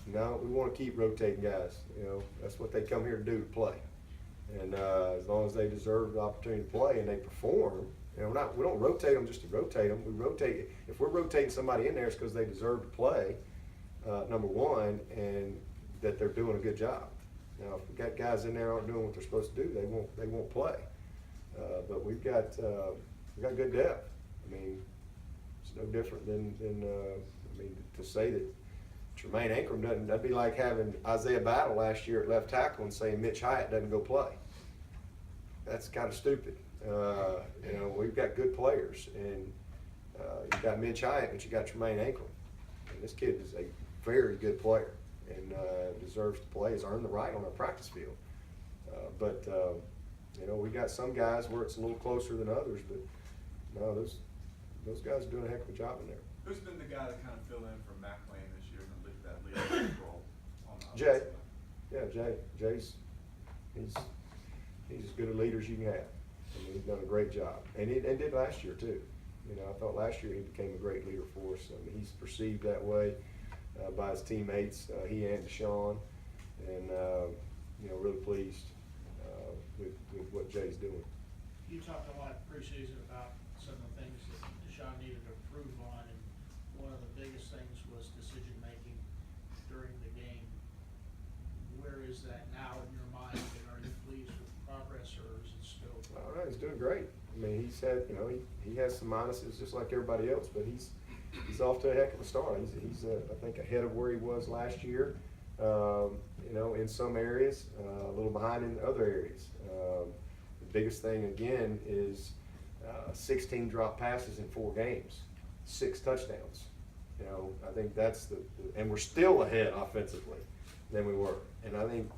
No, we want to keep rotating guys. That's what they come here to do, to play. And as long as they deserve the opportunity to play and they perform, we don't rotate them just to rotate them. We rotate, if we're rotating somebody in there, it's because they deserve to play, number one, and that they're doing a good job. Now, if we got guys in there aren't doing what they're supposed to do, they won't play. But we've got good depth. I mean, it's no different than to say that Tremaine Ankrum doesn't. That'd be like having Isaiah Battle last year at left tackle and saying Mitch Hyatt doesn't go play. That's kind of stupid. We've got good players, and you got Mitch Hyatt, but you got Tremaine Ankrum, and this kid is a very good player and deserves to play. Has earned the right on our practice field. We got some guys where it's a little closer than others, but no, those guys are doing a heck of a job in there. Who's been the guy to kind of fill in for Mac Lane this year in that leadership role? On the Jay. offensive line? Yeah, Jay's as good a leader as you can have. I mean, he's done a great job, and did last year too. I thought last year he became a great leader for us. I mean, he's perceived that way by his teammates, he and Deshaun, and really pleased with what Jay's doing. You talked a lot preseason about some of the things that Deshaun needed to improve on, and one of the biggest things was decision-making during the game. Where is that now in your mind, and are you pleased with the progress, or is it still? All right, he's doing great. I mean, he's had, he has some minuses just like everybody else, but he's off to a heck of a start. He's I think ahead of where he was last year. In some areas, a little behind in other areas. The biggest thing again is 16 drop passes in 4 games, 6 touchdowns. I think that's and we're still ahead offensively than we were. And I think,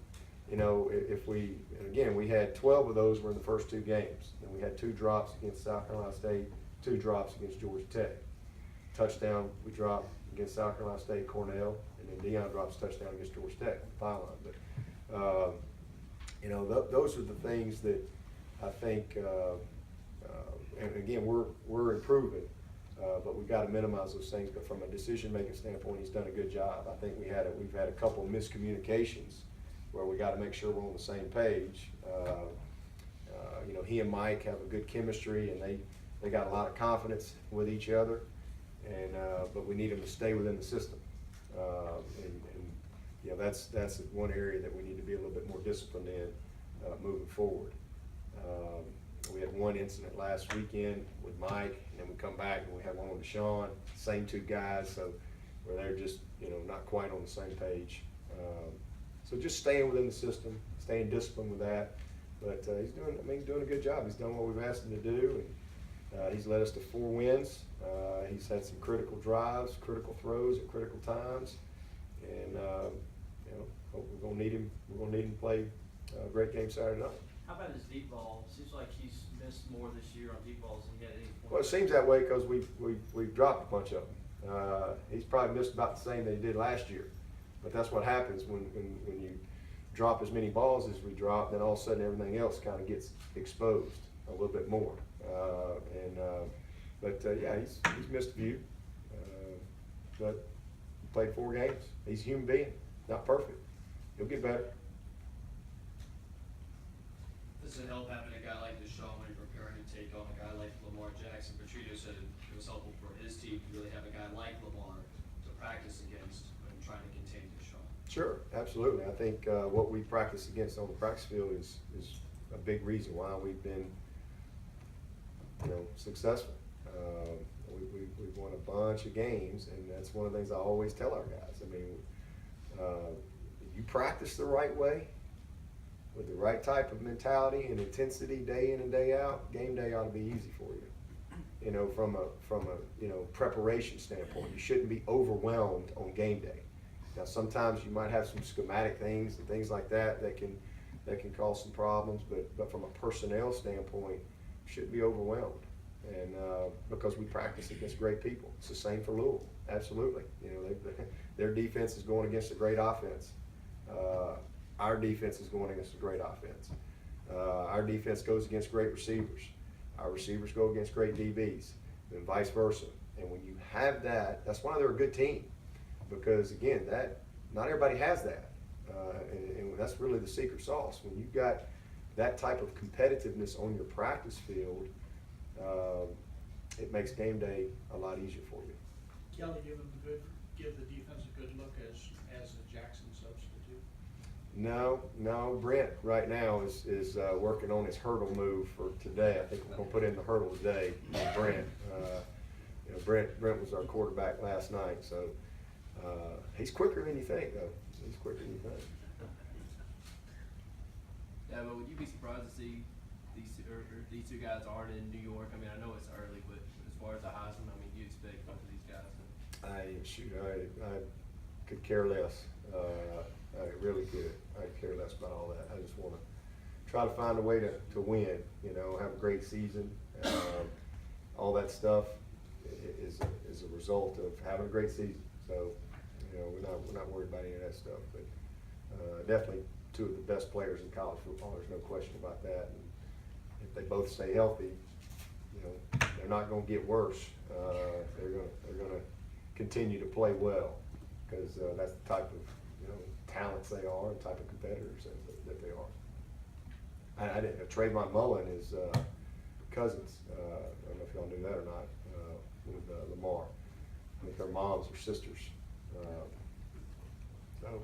we had 12 of those were in the first 2 games. And we had 2 drops against South Carolina State, 2 drops against Georgia Tech. Touchdown we dropped against South Carolina State, Cornell, and then Deion drops touchdown against Georgia Tech on the foul line. But those are the things that I think. And again, we're improving, but we've got to minimize those things. But from a decision-making standpoint, he's done a good job. I think we've had a couple of miscommunications where we got to make sure we're on the same page. He and Mike have a good chemistry, and they got a lot of confidence with each other. And but we need them to stay within the system. That's one area that we need to be a little bit more disciplined in moving forward. We had one incident last weekend with Mike, and then we come back and we have one with Deshaun, same 2 guys, so where they're just not quite on the same page. So just staying within the system, staying disciplined with that. But he's doing a good job. He's done what we've asked him to do, and he's led us to 4 wins. He's had some critical drives, critical throws at critical times, and hope we're gonna need him. We're gonna need him to play a great game Saturday night. How about his deep ball? Seems like he's missed more this year on deep balls than he had at any point. Well, it seems that way because we've dropped a bunch of them. He's probably missed about the same that he did last year, but that's what happens when you drop as many balls as we drop. Then all of a sudden everything else kind of gets exposed a little bit more. He's missed a few, but he played 4 games. He's a human being, not perfect. He'll get better. Does it help having a guy like Deshaun when you're preparing to take on a guy like Lamar Jackson? Petrillo said it was helpful for his team to really have a guy like Lamar to practice against when trying to contain Deshaun. Sure, absolutely. I think what we practice against on the practice field is a big reason why we've been successful. We've won a bunch of games, and that's one of the things I always tell our guys. I mean, you practice the right way, with the right type of mentality and intensity day in and day out, game day ought to be easy for you. From a preparation standpoint, you shouldn't be overwhelmed on game day. Now, sometimes you might have some schematic things and things like that can cause some problems, but from a personnel standpoint, you shouldn't be overwhelmed. And because we practice against great people, it's the same for Louisville. Absolutely, their defense is going against a great offense. Our defense is going against a great offense. Our defense goes against great receivers. Our receivers go against great DBs, and vice versa. And when you have that, that's why they're a good team. Because again, not everybody has that. And that's really the secret sauce. When you've got that type of competitiveness on your practice field, it makes game day a lot easier for you. Kelly, give the defense a good look as a Jackson substitute. No, Brent right now is working on his hurdle move for today. I think we're gonna put in the hurdle today, Brent. You know, Brent was our quarterback last night, so, he's quicker than you think, though. He's quicker than you think. Yeah, but would you be surprised to see these two guys aren't in New York? I mean, I know it's early, but as far as the Heisman, I mean, do you expect both of these guys to? I could care less. I really could. I care less about all that. I just wanna try to find a way to win, you know, have a great season. All that stuff is a result of having a great season. So, you know, we're not worried about any of that stuff, but, definitely two of the best players in college football. There's no question about that. And if they both stay healthy, you know, they're not gonna get worse. They're gonna continue to play well, because that's the type of, you know, talents they are, and type of competitors that they are. I didn't. Trayvon Mullen is cousins. I don't know if y'all knew that or not. With Lamar, I think their moms are sisters. So.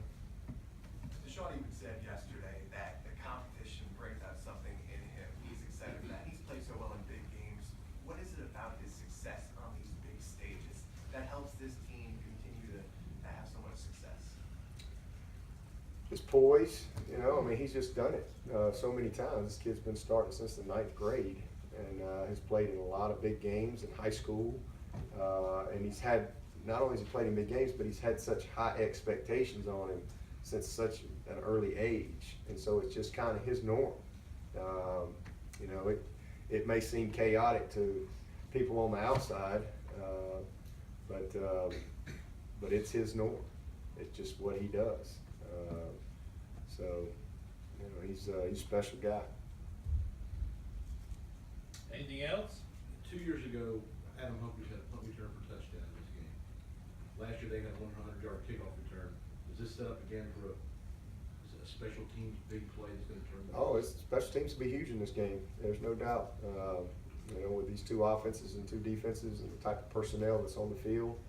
Deshaun even said yesterday that the competition brings out something in him. He's excited for that. He's played so well in big games. What is it about his success on these big stages that helps this team continue to have so much success? His poise, you know, I mean, he's just done it so many times. This kid's been starting since the 9th grade, and has played in a lot of big games in high school. And he's had, not only has he played in big games, but he's had such high expectations on him since such an early age. And so it's just kind of his norm. You know, it may seem chaotic to people on the outside, but it's his norm. It's just what he does. So, you know, he's a special guy. Anything else? 2 years ago, Adam Humphries had a punt return for touchdown in this game. Last year, they got a 100-yard kickoff return. Is this set up again for a special teams big play that's going to turn? Special teams will be huge in this game. There's no doubt. You know, with these two offenses and two defenses and the type of personnel that's on the field,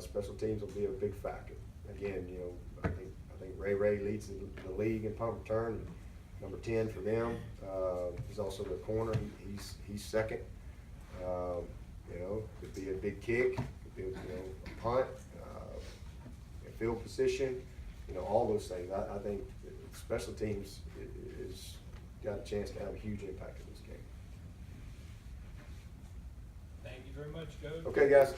special teams will be a big factor. Again, you know, I think Ray leads the league in punt return. Number 10 for them. He's also their corner. He's second. You know, could be a big kick, could be, you know, a punt, a field position. You know, all those things. I think special teams is got a chance to have a huge impact in this game. Thank you very much, Coach. Okay, guys.